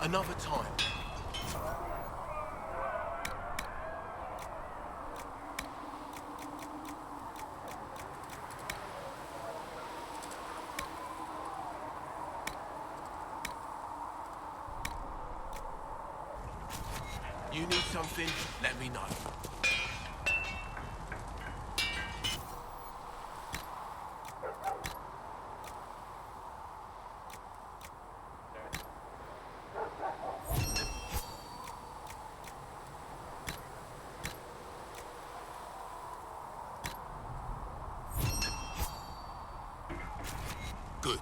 Another time. You need something? Let me know. Good.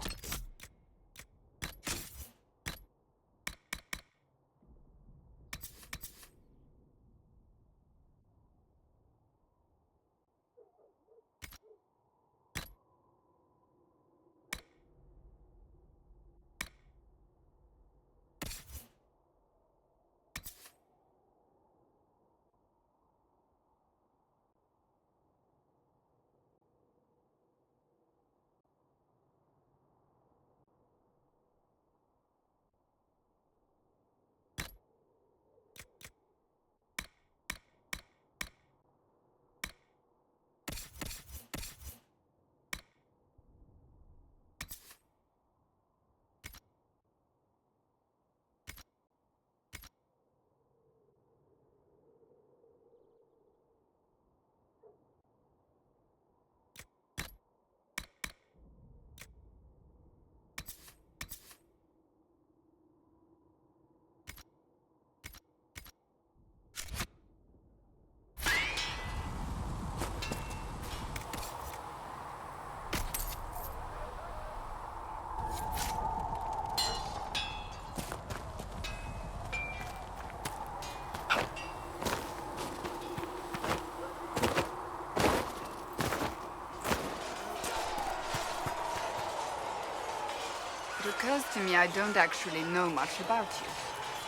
It occurs to me I don't actually know much about you.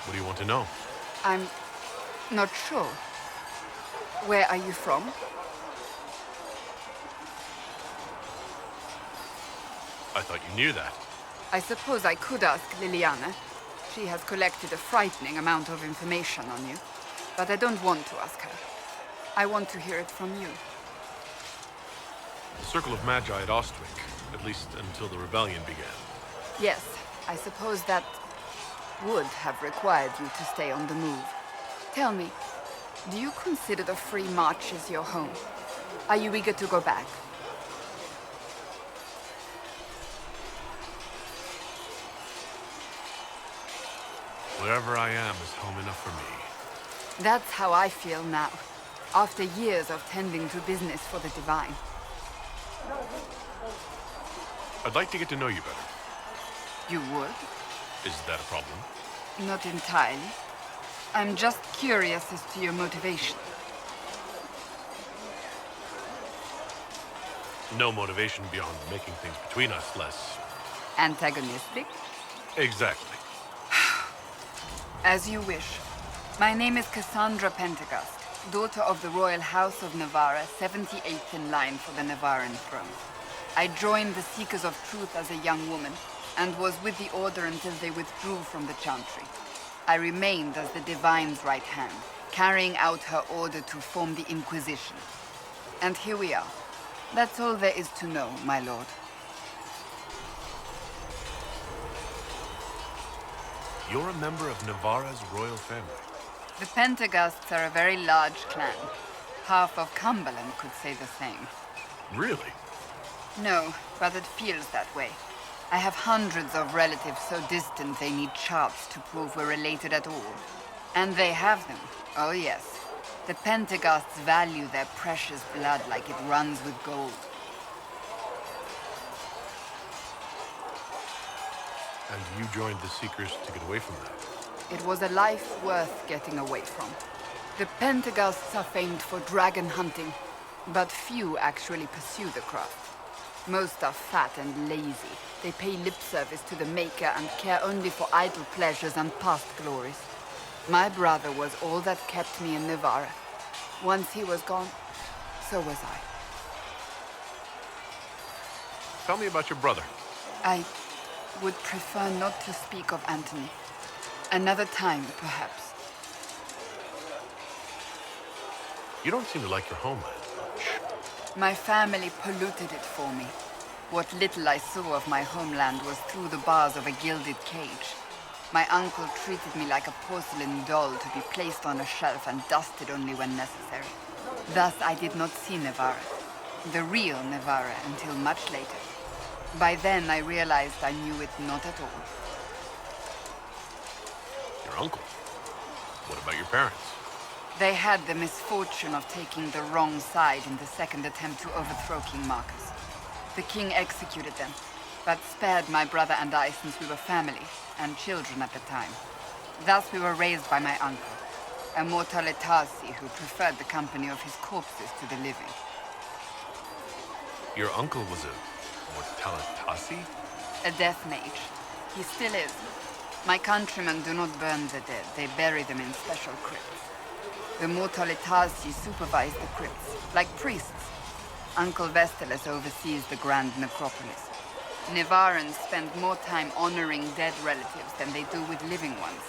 What do you want to know? I'm not sure. Where are you from? I thought you knew that. I suppose I could ask Liliana. She has collected a frightening amount of information on you. But I don't want to ask her. I want to hear it from you. The Circle of Magi at Ostwick, at least until the rebellion began. Yes, I suppose that would have required you to stay on the move. Tell me, do you consider the Free Marches your home? Are you eager to go back? Wherever I am is home enough for me. That's how I feel now, after years of tending to business for the Divine. I'd like to get to know you better. You would? Is that a problem? Not entirely. I'm just curious as to your motivation. No motivation beyond making things between us less... Antagonistic? Exactly. As you wish. My name is Cassandra Pentecost, daughter of the Royal House of Navarra, 78th in line for the Navarran throne. I joined the Seekers of Truth as a young woman, and was with the Order until they withdrew from the Chantry. I remained as the Divine's right hand, carrying out her order to form the Inquisition. And here we are. That's all there is to know, my lord. You're a member of Navarra's royal family. The Pentecosts are a very large clan. Half of Cumberland could say the same. Really? No, but it feels that way. I have hundreds of relatives so distant they need charts to prove we're related at all. And they have them. Oh yes. The Pentecosts value their precious blood like it runs with gold. And you joined the Seekers to get away from that? It was a life worth getting away from. The Pentecosts are famed for dragon hunting, but few actually pursue the craft. Most are fat and lazy. They pay lip service to the Maker and care only for idle pleasures and past glories. My brother was all that kept me in Navarra. Once he was gone, so was I. Tell me about your brother. I would prefer not to speak of Anthony. Another time, perhaps. You don't seem to like your homeland much. My family polluted it for me. What little I saw of my homeland was through the bars of a gilded cage. My uncle treated me like a porcelain doll to be placed on a shelf and dusted only when necessary. Thus, I did not see Navarra, the real Navarra, until much later. By then, I realized I knew it not at all. Your uncle? What about your parents? They had the misfortune of taking the wrong side in the second attempt to overthrow King Marcus. The king executed them, but spared my brother and I since we were family and children at the time. Thus we were raised by my uncle, a mortale tarsi who preferred the company of his corpses to the living. Your uncle was a mortale tarsi? A death mage. He still is. My countrymen do not burn the dead, they bury them in special crypts. The mortale tarsi supervise the crypts, like priests. Uncle Vestalis oversees the grand necropolis. Nevarans spend more time honoring dead relatives than they do with living ones.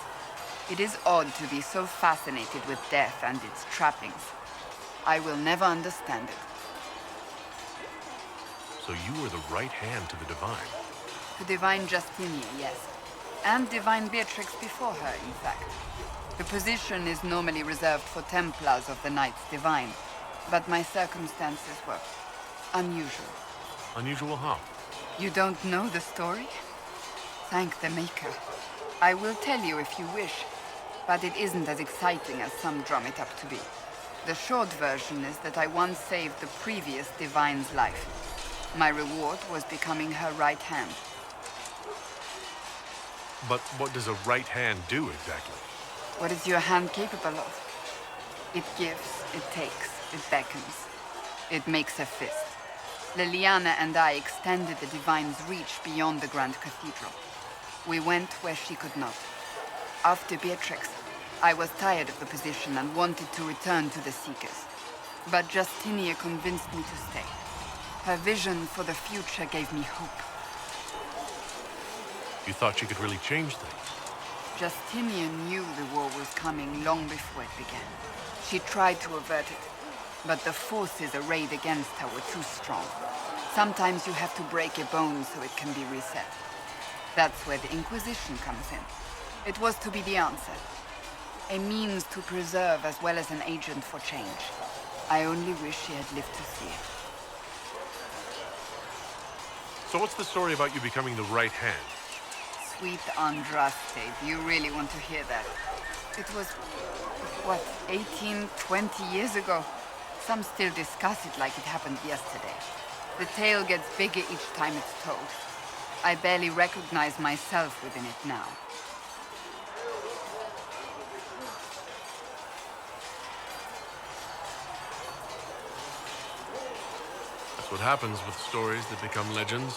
It is odd to be so fascinated with death and its trappings. I will never understand it. So you were the right hand to the divine? To Divine Justinia, yes. And Divine Beatrix before her, in fact. The position is normally reserved for Templars of the Knights Divine, but my circumstances were unusual. Unusual how? You don't know the story? Thank the Maker. I will tell you if you wish, but it isn't as exciting as some drum it up to be. The short version is that I once saved the previous Divine's life. My reward was becoming her right hand. But what does a right hand do exactly? What is your hand capable of? It gives, it takes, it beckons. It makes a fist. Liliana and I extended the Divine's reach beyond the Grand Cathedral. We went where she could not. After Beatrix, I was tired of the position and wanted to return to the Seekers. But Justinia convinced me to stay. Her vision for the future gave me hope. You thought she could really change things? Justinian knew the war was coming long before it began. She tried to avert it, but the forces arrayed against her were too strong. Sometimes you have to break a bone so it can be reset. That's where the Inquisition comes in. It was to be the answer. A means to preserve as well as an agent for change. I only wish she had lived to see it. So what's the story about you becoming the right hand? Sweet Andraste, do you really want to hear that? It was, what, 18, 20 years ago? Some still discuss it like it happened yesterday. The tale gets bigger each time it's told. I barely recognize myself within it now. That's what happens with stories that become legends.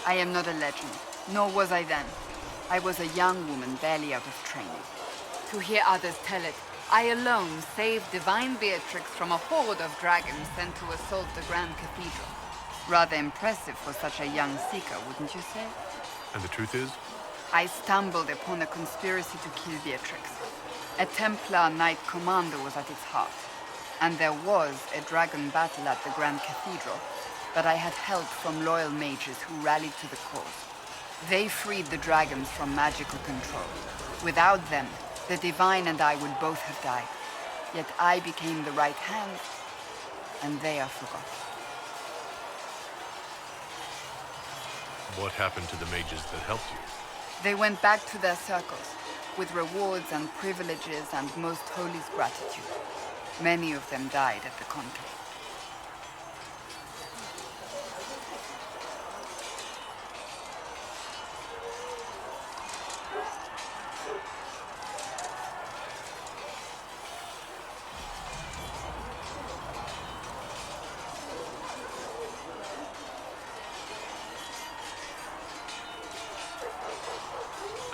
I am not a legend, nor was I then. I was a young woman barely out of training. To hear others tell it, I alone saved Divine Beatrix from a horde of dragons sent to assault the Grand Cathedral. Rather impressive for such a young seeker, wouldn't you say? And the truth is? I stumbled upon a conspiracy to kill Beatrix. A Templar Knight Commander was at its heart. And there was a dragon battle at the Grand Cathedral, but I had help from loyal mages who rallied to the cause. They freed the dragons from magical control. Without them, the Divine and I would both have died. Yet I became the right hand, and they are forgotten. What happened to the mages that helped you? They went back to their circles, with rewards and privileges and most holy gratitude. Many of them died at the conclave.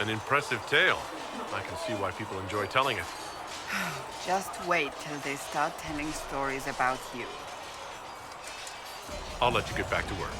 An impressive tale. I can see why people enjoy telling it. Just wait till they start telling stories about you. I'll let you get back to work.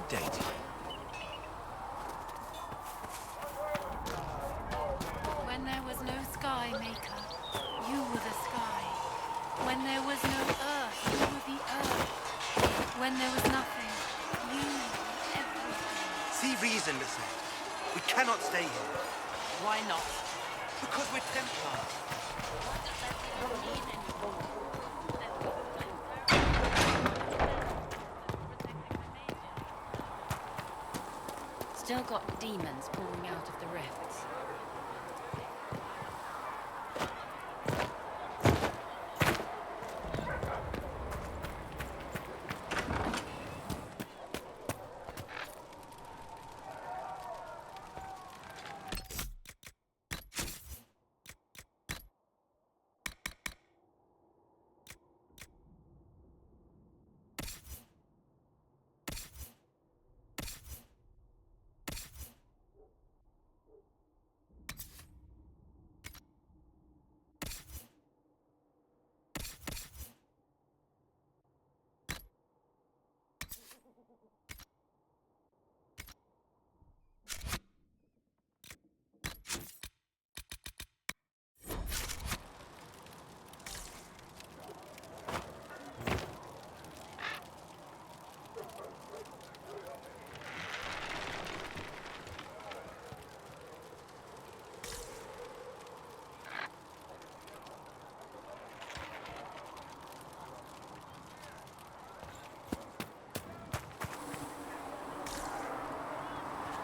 date. When there was no sky, Maker, you were the sky. When there was no earth, you were the earth. When there was nothing, you were everything. See reason, listen. We cannot stay here. Why not? Because we're Templars. What does that even mean anymore? Still got demons pouring out of the rifts.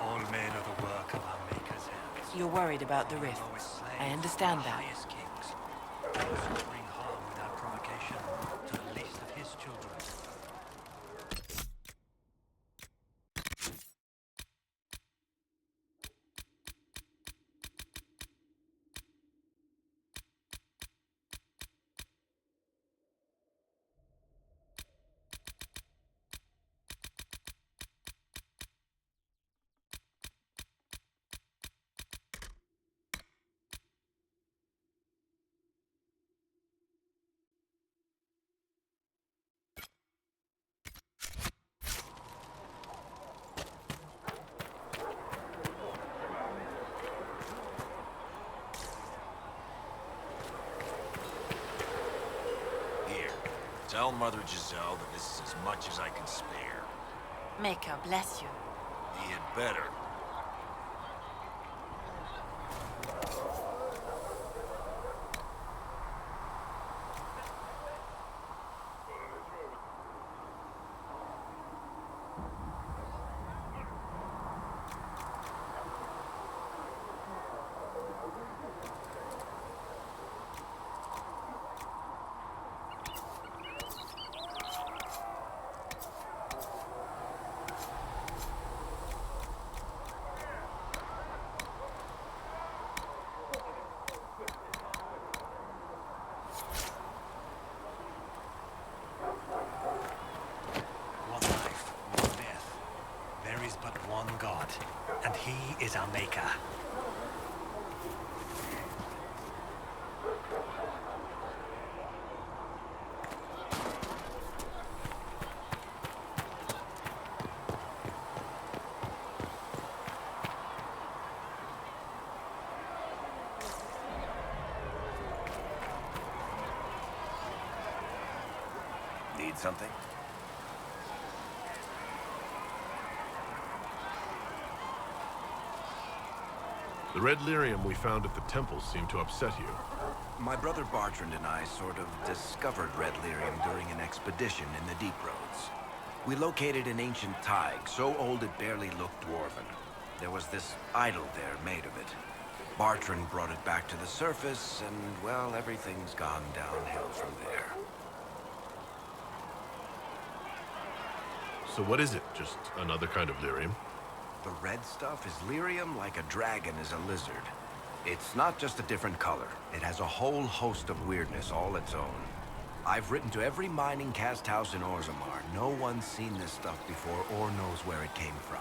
All men are the work of our Maker's hands. You're worried about the rift. I understand that. Highest kings. Those who bring harm without provocation to the least of his children. Here, tell Mother Giselle that this is as much as I can spare. Maker, bless you. He had better. One life, one death. There is but one God, and he is our Maker. Need something? The red lyrium we found at the temple seemed to upset you. My brother Bartrand and I sort of discovered red lyrium during an expedition in the deep roads. We located an ancient thaig, so old it barely looked dwarven. There was this idol there made of it. Bartrand brought it back to the surface, and, well, everything's gone downhill from there. So what is it? Just another kind of lyrium? The red stuff is lyrium like a dragon is a lizard. It's not just a different color. It has a whole host of weirdness all its own. I've written to every mining cast house in Orzammar. No one's seen this stuff before or knows where it came from.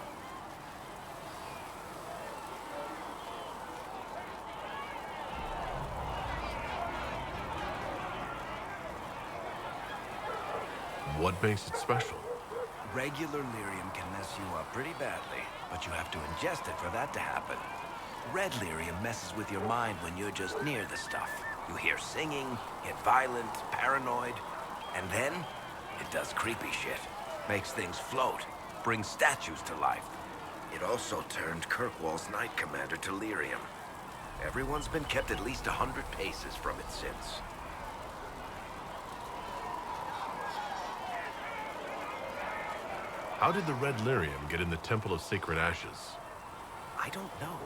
What makes it special? Regular lyrium can mess you up pretty badly, but you have to ingest it for that to happen. Red lyrium messes with your mind when you're just near the stuff. You hear singing, get violent, paranoid, and then it does creepy shit. Makes things float, brings statues to life. It also turned Kirkwall's Knight Commander to lyrium. Everyone's been kept at least 100 paces from it since. How did the red lyrium get in the Temple of Sacred Ashes? I don't know.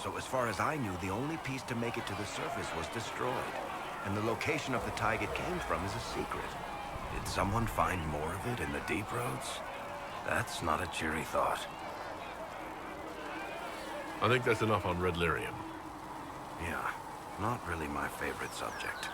So as far as I knew, the only piece to make it to the surface was destroyed. And the location of the tag it came from is a secret. Did someone find more of it in the deep roads? That's not a cheery thought. I think that's enough on red lyrium. Yeah, not really my favorite subject.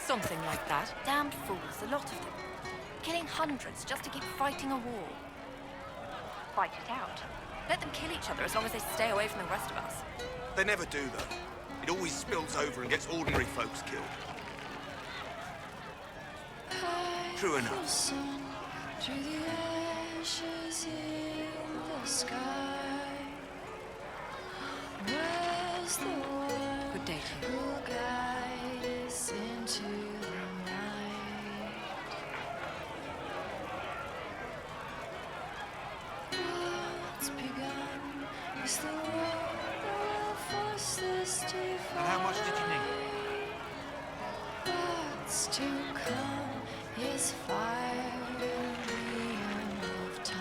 Something like that. Damned fools, a lot of them. Killing hundreds just to keep fighting a war. Fight it out. Let them kill each other as long as they stay away from the rest of us. They never do, though. It always spills over and gets ordinary folks killed. True enough. Through the ashes in the sky. Where's the one Good day to you. who guides into the night? What's begun is the war that will force this divide. And how much did you need? What's to come is fire in the end of time.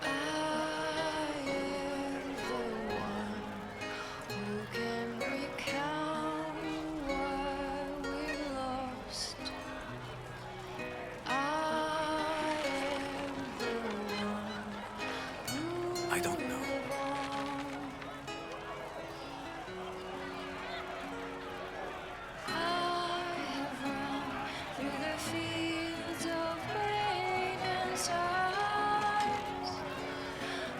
I am the one who can recount what we lost. I am the one who I don't know. I have run through the fields of rain and stars.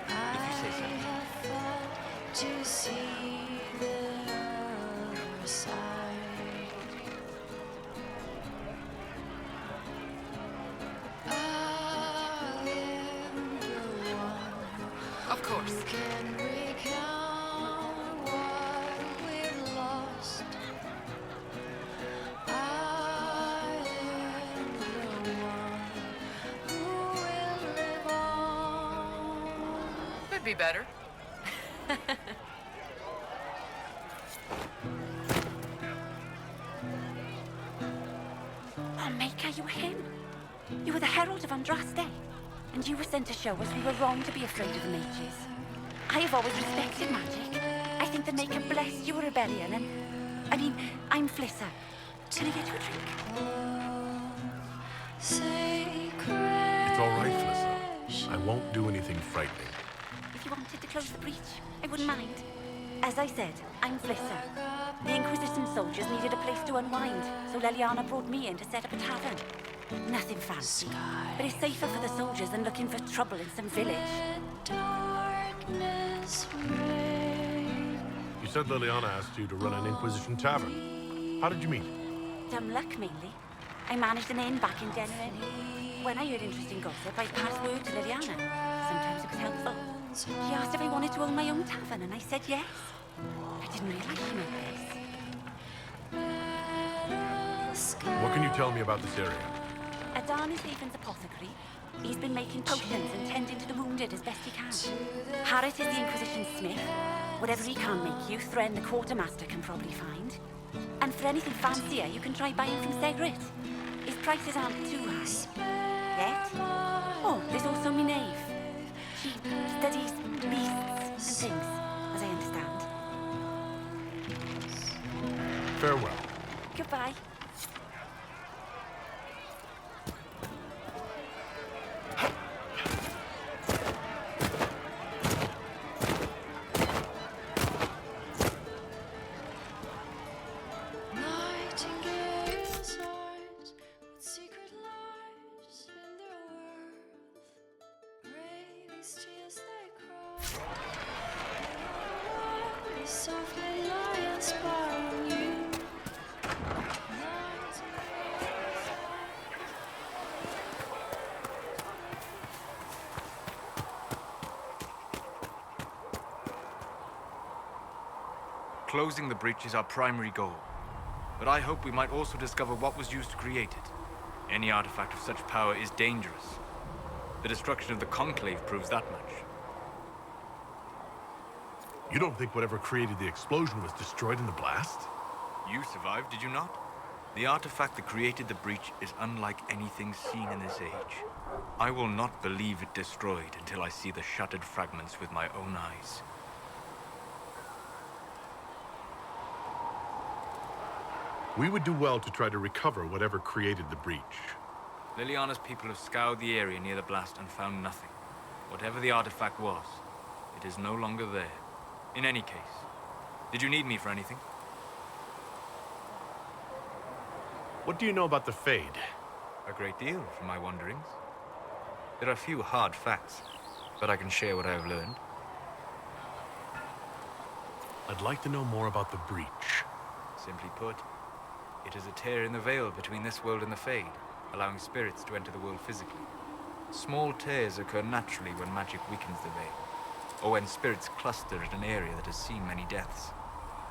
I have fought to see the other side. I am the one Of course. who can recount what we've lost. I am the one who will live on. Could be better. Oh, Maker, you were him. You were the Herald of Andraste. And you were sent to show us we were wrong to be afraid of the mages. I have always respected magic. I think the Maker blessed your rebellion and... I'm Flissa. Can I get you a drink? Sacred. It's all right, Felissa. I won't do anything frightening. If you wanted to close the breach, I wouldn't mind. As I said, I'm Flissa. The Inquisition soldiers needed a place to unwind, so Leliana brought me in to set up a tavern. Nothing fancy, but it's safer for the soldiers than looking for trouble in some village. Darkness reign. You said Liliana asked you to run an Inquisition tavern. How did you meet? Dumb luck, mainly. I managed an inn back in Dennery. When I heard interesting gossip, I passed word to Liliana. Sometimes it was helpful. She asked if I wanted to own my own tavern, and I said yes. I didn't realize she meant this. What can you tell me about this area? Adan is Ethan's apothecary. He's been making potions and tending to the wounded as best he can. Harris is the Inquisition smith. Whatever he can't make you, Thren the quartermaster can probably find. And for anything fancier, you can try buying from Segrit. His prices aren't too high. Yet? Oh, there's also Minave. She studies beasts and things, as I understand. Farewell. Goodbye. these tears they cry. They softly lie and spy on you. Closing the breach is our primary goal. But I hope we might also discover what was used to create it. Any artifact of such power is dangerous. The destruction of the Conclave proves that much. You don't think whatever created the explosion was destroyed in the blast? You survived, did you not? The artifact that created the breach is unlike anything seen in this age. I will not believe it destroyed until I see the shattered fragments with my own eyes. We would do well to try to recover whatever created the breach. Liliana's people have scoured the area near the blast and found nothing. Whatever the artifact was, it is no longer there. In any case, did you need me for anything? What do you know about the Fade? A great deal, from my wanderings. There are few hard facts, but I can share what I have learned. I'd like to know more about the breach. Simply put, it is a tear in the veil between this world and the Fade, allowing spirits to enter the world physically. Small tears occur naturally when magic weakens the veil, or when spirits cluster at an area that has seen many deaths.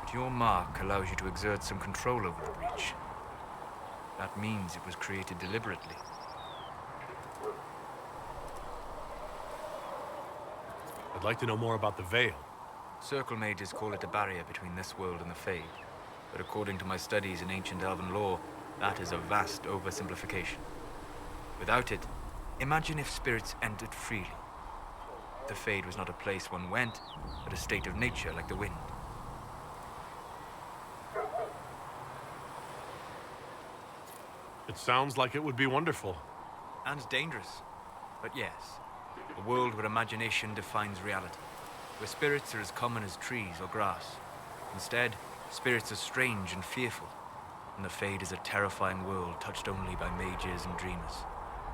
But your mark allows you to exert some control over the breach. That means it was created deliberately. I'd like to know more about the veil. Circle mages call it a barrier between this world and the Fade. But according to my studies in ancient elven lore, that is a vast oversimplification. Without it, imagine if spirits entered freely. The Fade was not a place one went, but a state of nature like the wind. It sounds like it would be wonderful. And dangerous. But yes, a world where imagination defines reality, where spirits are as common as trees or grass. Instead, spirits are strange and fearful, and the Fade is a terrifying world touched only by mages and dreamers.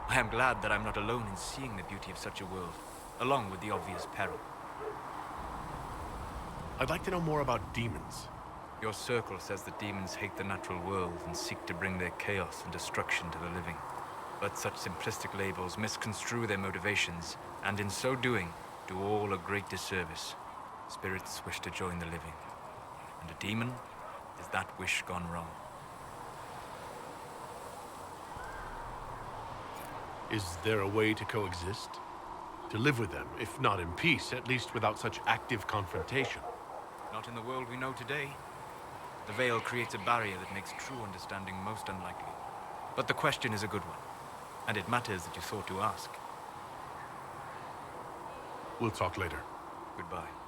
I am glad that I'm not alone in seeing the beauty of such a world, along with the obvious peril. I'd like to know more about demons. Your circle says that demons hate the natural world and seek to bring their chaos and destruction to the living. But such simplistic labels misconstrue their motivations, and in so doing, do all a great disservice. Spirits wish to join the living. And a demon is that wish gone wrong. Is there a way to coexist? To live with them, if not in peace, at least without such active confrontation? Not in the world we know today. The veil creates a barrier that makes true understanding most unlikely. But the question is a good one, and it matters that you thought to ask. We'll talk later. Goodbye.